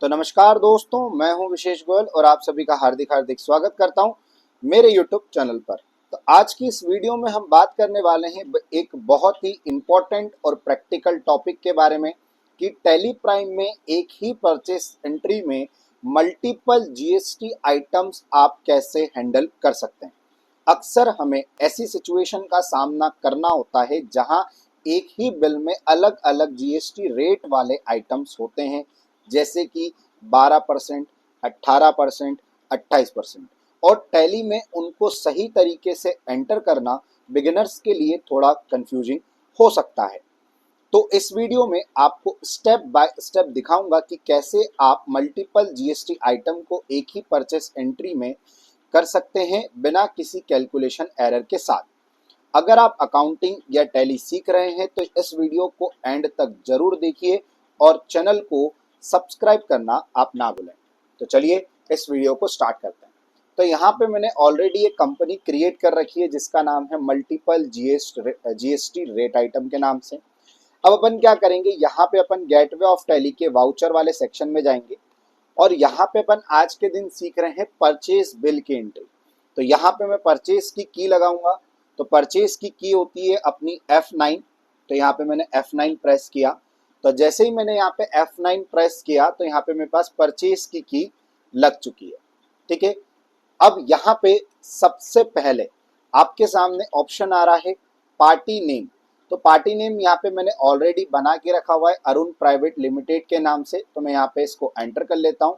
तो नमस्कार दोस्तों, मैं हूं विशेष गोयल और आप सभी का हार्दिक हार्दिक स्वागत करता हूं मेरे YouTube चैनल पर। तो आज की इस वीडियो में हम बात करने वाले हैं एक बहुत ही इम्पोर्टेंट और प्रैक्टिकल टॉपिक के बारे में कि टैली प्राइम में एक ही परचेस एंट्री में मल्टीपल जीएसटी आइटम्स आप कैसे हैंडल कर सकते हैं। अक्सर हमें ऐसी सिचुएशन का सामना करना होता है जहां एक ही बिल में अलग अलग जीएसटी रेट वाले आइटम्स होते हैं, जैसे कि 12%, 18%, 28%। और टैली में उनको सही तरीके से एंटर करना बिगिनर्स के लिए थोड़ा कंफ्यूजिंग हो सकता है। तो इस वीडियो में आपको स्टेप बाय स्टेप दिखाऊंगा कि कैसे आप मल्टीपल जीएसटी आइटम को एक ही परचेस एंट्री में कर सकते हैं बिना किसी कैलकुलेशन एरर के साथ। अगर आप अकाउंटिंग या टैली सीख रहे हैं तो इस वीडियो को एंड तक जरूर देखिए और चैनल को सब्सक्राइब करना आप ना भूलें। तो चलिए इस वीडियो को स्टार्ट करते हैं। तो यहाँ पे मैंने ऑलरेडी एक कंपनी क्रिएट कर रखी है जिसका नाम है मल्टीपल जीएसटी रेट आइटम के नाम से। अब अपन क्या करेंगे, यहाँ पे अपन गेटवे ऑफ टैली के वाउचर वाले सेक्शन में जाएंगे और यहाँ पे अपन आज के दिन सीख रहे हैं परचेज बिल की एंट्री। तो यहाँ पे मैं परचेज की लगाऊंगा। तो परचेज की होती है अपनी F9। तो यहाँ पे मैंने F9 प्रेस किया। तो जैसे ही मैंने यहाँ पे F9 प्रेस किया तो यहाँ पे मेरे पास परचेज की लग चुकी है। ठीक है। अब यहाँ पे सबसे पहले आपके सामने ऑप्शन आ रहा है पार्टी नेम। तो पार्टी नेम यहाँ पे मैंने ऑलरेडी बना के रखा हुआ है अरुण प्राइवेट लिमिटेड के नाम से। तो मैं यहाँ पे इसको एंटर कर लेता हूँ।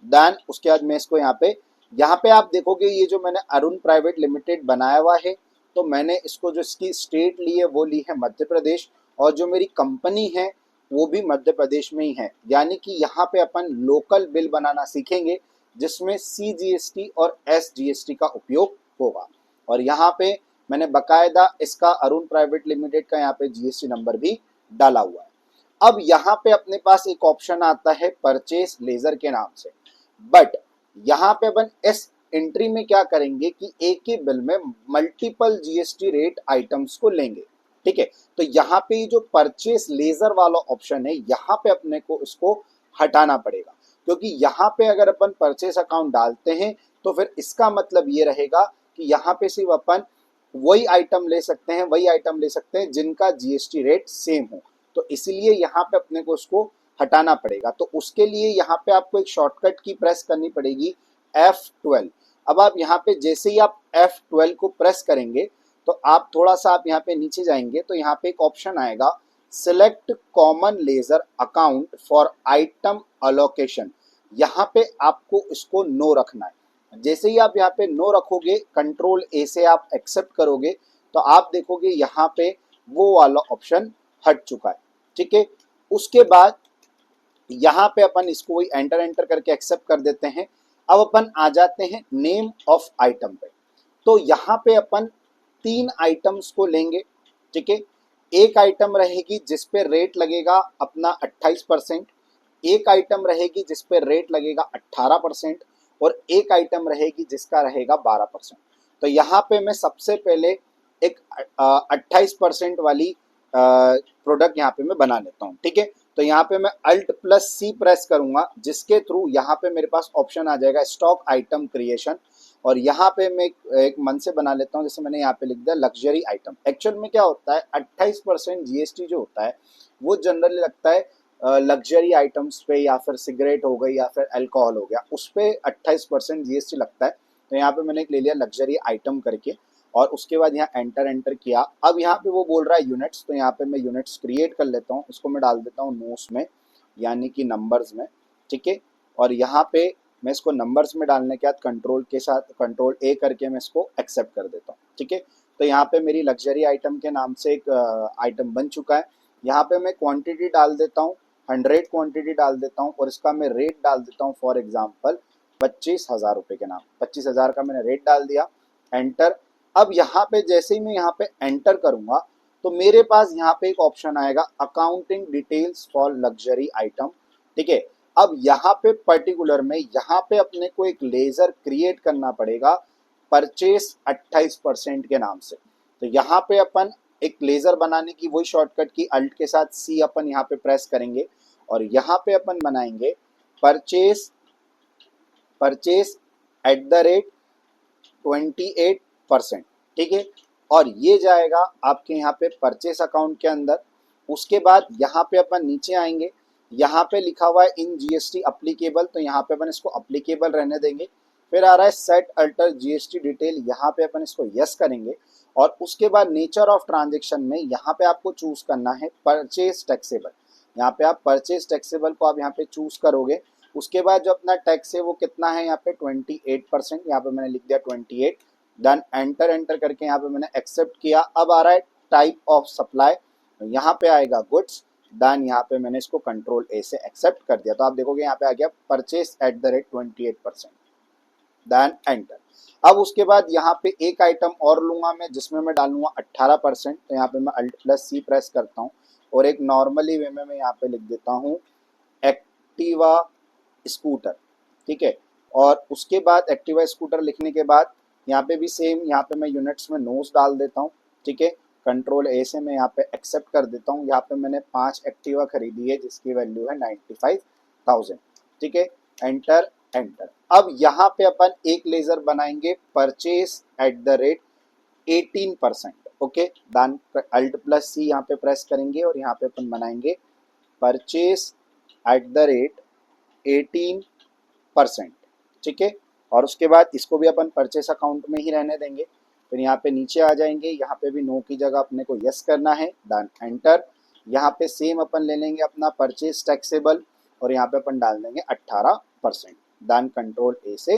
देन उसके बाद मैं इसको यहाँ पे आप देखोगे ये जो मैंने अरुण प्राइवेट लिमिटेड बनाया हुआ है, तो मैंने इसको जो इसकी स्टेट ली है वो ली है मध्य प्रदेश, और जो मेरी कंपनी है वो भी मध्य प्रदेश में ही है। यानी कि यहाँ पे अपन लोकल बिल बनाना सीखेंगे जिसमें CGST और SGST का उपयोग होगा। और यहाँ पे मैंने बकायदा इसका अरुण प्राइवेट लिमिटेड का यहाँ पे GST नंबर भी डाला हुआ है। अब यहाँ पे अपने पास एक ऑप्शन आता है परचेस लेजर के नाम से। बट यहाँ पे अपन इस एंट्री में क्या करेंगे कि एक ही बिल में मल्टीपल जीएसटी रेट आइटम्स को लेंगे। ठीक है। तो यहाँ पे ये जो परचेस लेजर वाला ऑप्शन है यहाँ पे अपने को इसको हटाना पड़ेगा, क्योंकि यहाँ पे अगर अपन परचेस अकाउंट डालते हैं तो फिर इसका मतलब ये रहेगा कि यहाँ पे सिर्फ अपन वही आइटम ले सकते हैं, वही आइटम ले सकते हैं जिनका जीएसटी रेट सेम हो। तो इसलिए यहाँ पे अपने को उसको हटाना पड़ेगा। तो उसके लिए यहाँ पे आपको एक शॉर्टकट की प्रेस करनी पड़ेगी F12। अब आप यहाँ पे जैसे ही आप F12 को प्रेस करेंगे तो आप थोड़ा सा आप यहाँ पे नीचे जाएंगे तो यहाँ पे एक ऑप्शन आएगा select common ledger account for item allocation. यहाँ पे आपको इसको नो रखना है। जैसे ही आप यहाँ पे नो रखोगे, कंट्रोल A से आप एक्सेप्ट करोगे, तो आप देखोगे यहाँ पे वो वाला ऑप्शन हट चुका है। ठीक है। उसके बाद यहाँ पे अपन इसको वही एंटर करके एक्सेप्ट कर देते हैं। अब अपन आ जाते हैं नेम ऑफ आइटम पे। तो यहाँ पे अपन 3 आइटम्स को लेंगे। ठीक है। एक आइटम रहेगी जिस पे रेट लगेगा अपना 28%, एक आइटम रहेगी जिस पे रेट लगेगा 18%, और एक आइटम रहेगी जिसका रहेगा 12%। तो यहाँ पे मैं सबसे पहले एक 28% वाली प्रोडक्ट यहाँ पे मैं बना लेता हूँ। ठीक है। तो यहाँ पे मैं Alt+C प्रेस करूंगा, जिसके थ्रू यहाँ पे मेरे पास ऑप्शन आ जाएगा स्टॉक आइटम क्रिएशन। और यहाँ पे मैं एक मन से बना लेता हूँ, जैसे मैंने यहाँ पे लिख दिया लग्जरी आइटम। एक्चुअल में क्या होता है, 28% जीएसटी जो होता है वो जनरली लगता है लग्जरी आइटम्स पे, या फिर सिगरेट हो गई या फिर अल्कोहल हो गया, उस पे 28% जीएसटी लगता है। तो यहाँ पे मैंने एक ले लिया लग्जरी आइटम करके, और उसके बाद यहाँ एंटर किया। अब यहाँ पे वो बोल रहा है यूनिट्स, तो यहाँ पे मैं यूनिट्स क्रिएट कर लेता हूँ। इसको मैं डाल देता हूँ नोट्स में, यानी कि नंबर्स में। ठीक है। और यहाँ पे मैं इसको नंबर्स में डालने के बाद कंट्रोल के साथ कंट्रोल A करके मैं इसको एक्सेप्ट कर देता हूँ। ठीक है। तो यहाँ पे मेरी लग्जरी आइटम के नाम से एक आइटम बन चुका है। यहाँ पे मैं क्वांटिटी डाल देता हूँ, 100 क्वांटिटी डाल देता हूँ, और इसका मैं रेट डाल देता हूँ फॉर एग्जाम्पल 25,000 रुपये के नाम। 25,000 का मैंने रेट डाल दिया, एंटर। अब यहाँ पे जैसे ही मैं यहाँ पे एंटर करूंगा तो मेरे पास यहाँ पे एक ऑप्शन आएगा accounting details for luxury item. ठीक है। अब यहाँ पे पर्टिकुलर में यहाँ पे अपने को एक लेजर क्रिएट करना पड़ेगा परचेस 28% के नाम से। तो यहाँ पे अपन एक लेजर बनाने की वही शॉर्टकट की अल्ट के साथ C अपन यहाँ पे प्रेस करेंगे, और यहाँ पे अपन बनाएंगे purchase purchase at the rate 28%, ठीक है। और ये जाएगा आपके यहाँ पे परचेस अकाउंट के अंदर। उसके बाद यहाँ पे अपन नीचे आएंगे, यहाँ पे लिखा हुआ है इन जीएसटी अप्लीकेबल, तो यहाँ पे अपन इसको अप्लीकेबल रहने देंगे। फिर आ रहा है सेट अल्टर जीएसटी डिटेल, यहाँ पे अपन इसको यस करेंगे। और उसके बाद नेचर ऑफ ट्रांजेक्शन में यहाँ पे आपको चूज करना है परचेस टैक्सेबल। यहाँ पे आप परचेस टैक्सेबल को आप यहाँ पे चूज करोगे। उसके बाद जो अपना टैक्स है वो कितना है यहाँ पे 28%, यहाँ पे मैंने लिख दिया 28। डन, एंटर करके यहाँ पे मैंने एक्सेप्ट किया। अब आ रहा है टाइप ऑफ सप्लाई, यहाँ पे आएगा गुड्स। डन, यहाँ पे मैंने इसको कंट्रोल ए से एक्सेप्ट कर दिया। तो आप देखोगे यहाँ पे आ गया purchase at the rate 28%। Then enter. अब उसके बाद यहाँ पे एक आइटम और लूंगा मैं, जिसमें मैं डालूंगा 18%। तो यहाँ पे मैं अल्ट प्लस सी प्रेस करता हूँ और एक नॉर्मली वे में मैं यहाँ पे लिख देता हूँ एक्टिवा स्कूटर, ठीक है। और उसके बाद एक्टिवा स्कूटर लिखने के बाद यहाँ पे भी सेम, यहाँ पे मैं यूनिट्स में नोस डाल देता हूँ, ठीक है। कंट्रोल ए से मैं यहाँ पे एक्सेप्ट कर देता हूँ। यहाँ पे मैंने 5 एक्टिवा खरीदी है जिसकी वैल्यू है 95,000, ठीक है। Enter enter. अब यहाँ पे अपन एक लेजर बनाएंगे purchase at the rate 18%, okay. दान अल्ट प्लस सी यहाँ पे प्रेस करेंगे और यहाँ पे अपन बनाएंगे परचेस एट द रेट 18%, ठीक है। और उसके बाद इसको भी अपन परचेस अकाउंट में ही रहने देंगे। फिर यहाँ पे नीचे आ जाएंगे, यहाँ पे भी नो की जगह अपने को यस करना है। Done enter. यहाँ पे सेम अपन ले लेंगे अपना परचेस टैक्सेबल और यहाँ पे अपन डाल देंगे 18%। डन, कंट्रोल ए से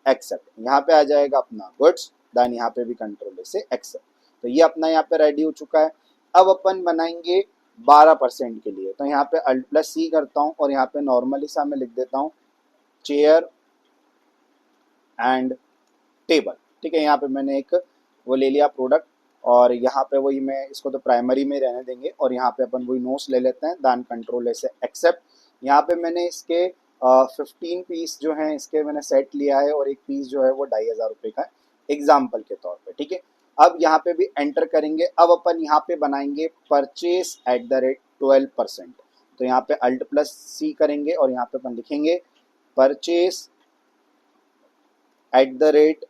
एक्सेप्ट। यहाँ पे आ जाएगा अपना गुड्स। डन, यहाँ पे भी कंट्रोल ए से एक्सेप्ट। तो ये अपना यहाँ पे रेडी हो चुका है। अब अपन बनाएंगे 12% के लिए। तो यहाँ पे अल्ट प्लस सी करता हूँ और यहाँ पे नॉर्मली सा मैं लिख देता हूँ चेयर एंड टेबल, ठीक है। यहाँ पे मैंने एक वो ले लिया प्रोडक्ट और यहाँ पे वही मैं इसको तो प्राइमरी में रहने देंगे और यहाँ पे अपन वही नोट्स ले लेते हैं। दान कंट्रोल ऐसे एक्सेप्ट। यहाँ पे मैंने इसके 15 पीस जो हैं इसके मैंने सेट लिया है और एक पीस जो है वो 2,500 रुपये का एग्जाम्पल के तौर पे, ठीक है। अब यहाँ पे भी एंटर करेंगे। अब अपन यहाँ पे बनाएंगे परचेस एट द रेट 12%। तो यहाँ पे अल्ट प्लस सी करेंगे और यहाँ पे अपन लिखेंगे परचेस एट द रेट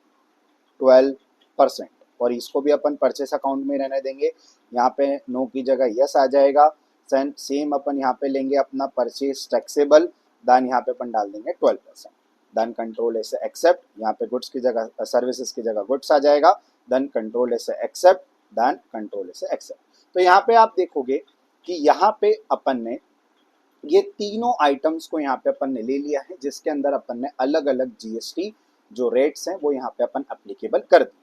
12%। और इसको भी अपन परचेस अकाउंट में रहने देंगे। यहाँ पे नो की जगह यस आ जाएगा। सेम अपन यहाँ पे लेंगे अपना परचेस टैक्सेबल। दान यहाँ पे अपन डाल देंगे 12%। देन कंट्रोल ऐसे एक्सेप्ट। यहाँ पे गुड्स की जगह सर्विसेज की जगह गुड्स आ जाएगा। देन कंट्रोल ऐसे एक्सेप्ट। देन कंट्रोल ऐसे एक्सेप्ट। तो यहाँ पे आप देखोगे कि यहाँ पे अपन ने ये तीनों आइटम्स को यहाँ पे अपन ने ले लिया है, जिसके अंदर अपन ने अलग अलग जीएसटी जो रेट्स हैं वो यहाँ पे अपन एप्लीकेबल कर दिए।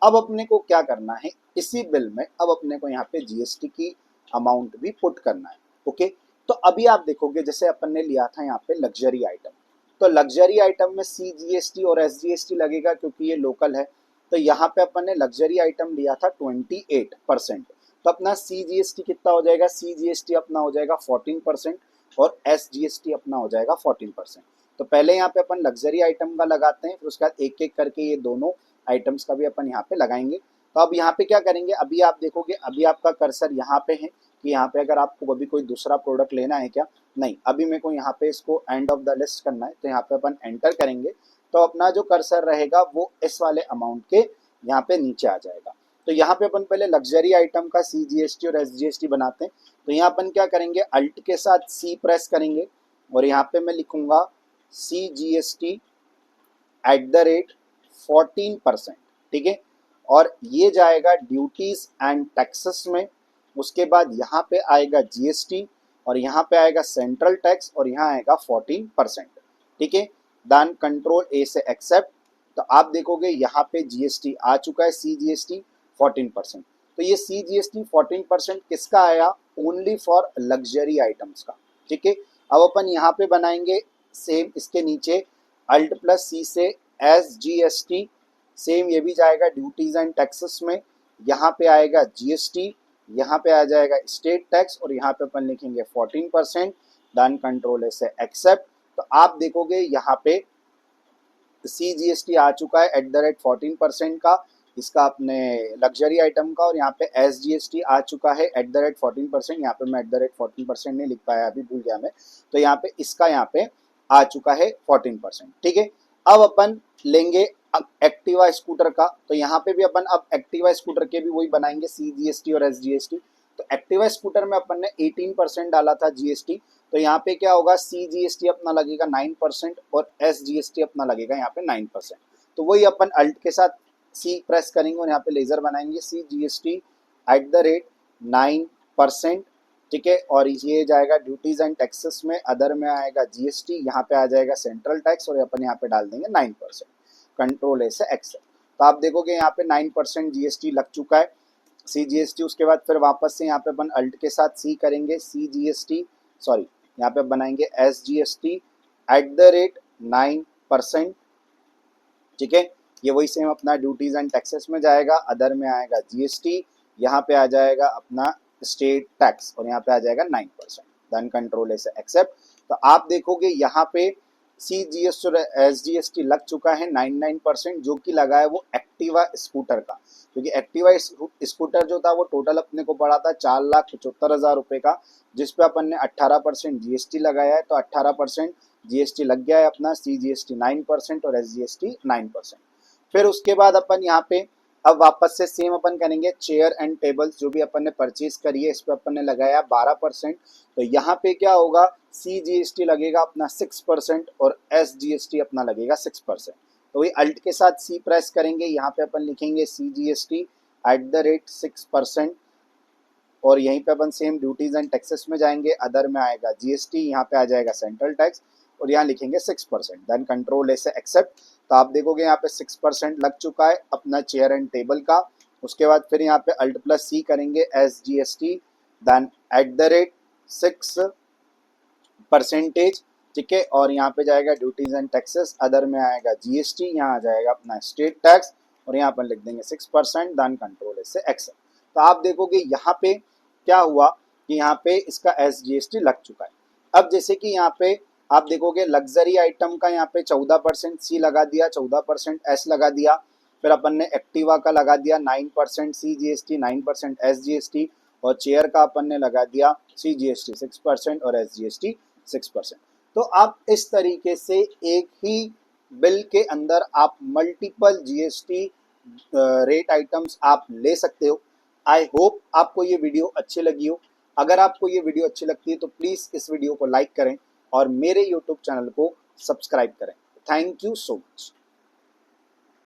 अब अपने को क्या करना है, इसी बिल में अब अपने को यहाँ पे जीएसटी की अमाउंट भी पुट करना है, ओके। तो अभी आप देखोगे जैसे अपन ने लिया था यहाँ पे लग्जरी आइटम, तो लग्जरी आइटम में सीजीएसटी और एसजीएसटी लगेगा क्योंकि ये लोकल है। तो यहाँ पे अपन ने लग्जरी आइटम लिया था 28%। तो अपना सीजीएसटी कितना हो जाएगा, सीजीएसटी अपना हो जाएगा 14% और एसजीएसटी अपना हो जाएगा 14%। तो पहले यहाँ पे अपन लग्जरी आइटम का लगाते हैं, फिर उसके बाद एक एक करके ये दोनों आइटम्स का भी अपन यहाँ पे लगाएंगे। तो अब यहाँ पे क्या करेंगे, अभी आप देखोगे अभी आपका कर्सर यहाँ पे है कि यहाँ पे अगर आपको अभी कोई दूसरा प्रोडक्ट लेना है क्या, नहीं, अभी मेरे को यहाँ पे इसको एंड ऑफ द लिस्ट करना है। तो यहाँ पे अपन एंटर करेंगे तो अपना जो कर्सर रहेगा वो इस वाले अमाउंट के यहाँ पे नीचे आ जाएगा। तो यहाँ पे अपन पहले लग्जरी आइटम का सीजीएसटी और एसजीएसटी बनाते हैं। तो यहाँ अपन क्या करेंगे, अल्ट के साथ सी प्रेस करेंगे और यहाँ पे मैं लिखूंगा सीजीएसटी एट द रेट 14%, ठीक है। और ये जाएगा ड्यूटीज एंड टैक्सेस में। उसके बाद यहाँ पे आएगा जीएसटी और यहाँ पे आएगा सेंट्रल टैक्स और यहाँ आएगा 14%, ठीक है। देन कंट्रोल ए से एक्सेप्ट। तो आप देखोगे यहाँ पे जीएसटी आ चुका है, सीजीएसटी 14%। तो ये सीजीएसटी 14% किसका आया, ओनली फॉर लग्जरी आइटम्स का, ठीक है। अब अपन यहाँ पे बनाएंगे सेम इसके नीचे अल्ट प्लस सी से एसजीएसटी, सेम ये भी जाएगा ड्यूटीज एंड टैक्सेस में। यहाँ पे आएगा जीएसटी, यहाँ पे आ जाएगा स्टेट टैक्स और यहाँ पे अपन लिखेंगे 14%। डन कंट्रोल से एक्सेप्ट। तो आप देखोगे यहाँ पे सीजीएसटी आ चुका है एट द रेट 14% का, इसका अपने लग्जरी आइटम का, और यहाँ पे एसजीएसटी आ चुका है एट द रेट 14%। यहाँ पे मैं एट द रेट 14% नहीं लिख पाया, अभी भूल गया मैं। तो यहाँ पे इसका यहाँ पे आ चुका है 14%। ठीक है, अब अपन लेंगे एक्टिवा स्कूटर का, तो यहाँ पे भी अपन अब एक्टिवा स्कूटर के भी वही बनाएंगे CGST और SGST। तो एक्टिवा स्कूटर में अपन ने 18% डाला था GST, तो यहाँ पे क्या होगा, CGST अपना लगेगा 9% और SGST अपना लगेगा यहाँ पे 9%। तो वही अपन अल्ट के साथ C प्रेस करेंगे और यहाँ पे लेजर बनाएंगे CGST @ 9%। ठीक है, और ये जाएगा ड्यूटीज एंड टैक्सेस में, अदर में आएगा GST, यहाँ पे आ जाएगा सेंट्रल टैक्स और अपन यहाँ पे डाल देंगे 9%। कंट्रोल से एक्सेप्ट। तो आप देखोगे यहाँ पे 9% GST लग चुका है CGST। उसके बाद फिर वापस से यहाँ पे अपन अल्ट के साथ C करेंगे CGST, सॉरी यहाँ पे बनाएंगे SGST @ 9%। ठीक है, ये वही सेम अपना ड्यूटीज एंड टैक्सेस में जाएगा, अदर में आएगा GST, यहाँ पे आ जाएगा अपना स्टेट टैक्स और यहाँ पे आ जाएगा 9%। देन कंट्रोल से एक्सेप्ट। तो आप देखोगे यहाँ पे CGST और SGST लग चुका है 99%, जो कि लगा है वो एक्टिवा स्कूटर का, क्योंकि एक्टिवा स्कूटर जो था वो टोटल अपने को पड़ा था 4,75,000 रुपये का, जिसपे अपन ने 18% GST लगाया है, तो 18% GST लग गया है अपना, CGST 9% और SGST 9%। फिर उसके बाद अपन यहाँ पे अब वापस से सेम अपन करेंगे चेयर एंड टेबल्स, जो भी अपन ने परचेज करी है इस पे अपन ने लगाया 12%। तो यहाँ पे क्या होगा, CGST लगेगा अपना 6% और SGST अपना लगेगा 6%। तो वही अल्ट के साथ C प्रेस करेंगे, यहाँ पे अपन लिखेंगे CGST @ 6% और यहीं पे अपन सेम ड्यूटीज एंड टैक्सेस में जाएंगे, अदर में आएगा GST, यहाँ पे आ जाएगा सेंट्रल टैक्स और यहाँ लिखेंगे 6%। देन कंट्रोल से एक्सेप्ट। तो आप देखोगे यहाँ पे 6% लग चुका है अपना चेयर एंड टेबल का। उसके बाद फिर यहाँ पे अल्ट प्लस C करेंगे SGST देन @ 6%। ठीक है, और यहाँ पे जाएगा ड्यूटीज एंड टैक्सेस, अदर में आएगा GST, यहाँ आ जाएगा अपना स्टेट टैक्स और यहाँ पर लिख देंगे 6%। देन कंट्रोल से एक्सेप्ट। तो आप देखोगे यहाँ पे क्या हुआ कि यहाँ पे इसका SGST लग चुका है। अब जैसे कि यहाँ पे आप देखोगे लग्जरी आइटम का यहाँ पे 14% C लगा दिया, 14% S लगा दिया, फिर अपन ने एक्टिवा का लगा दिया 9% CGST, 9% SGST और चेयर का अपन ने लगा दिया CGST 6% और SGST 6%। तो आप इस तरीके से एक ही बिल के अंदर आप मल्टीपल GST रेट आइटम्स आप ले सकते हो। आई होप आपको ये वीडियो अच्छी लगी हो। अगर आपको ये वीडियो अच्छी लगती है तो प्लीज़ इस वीडियो को लाइक करें और मेरे YouTube चैनल को सब्सक्राइब करें। Thank you so much.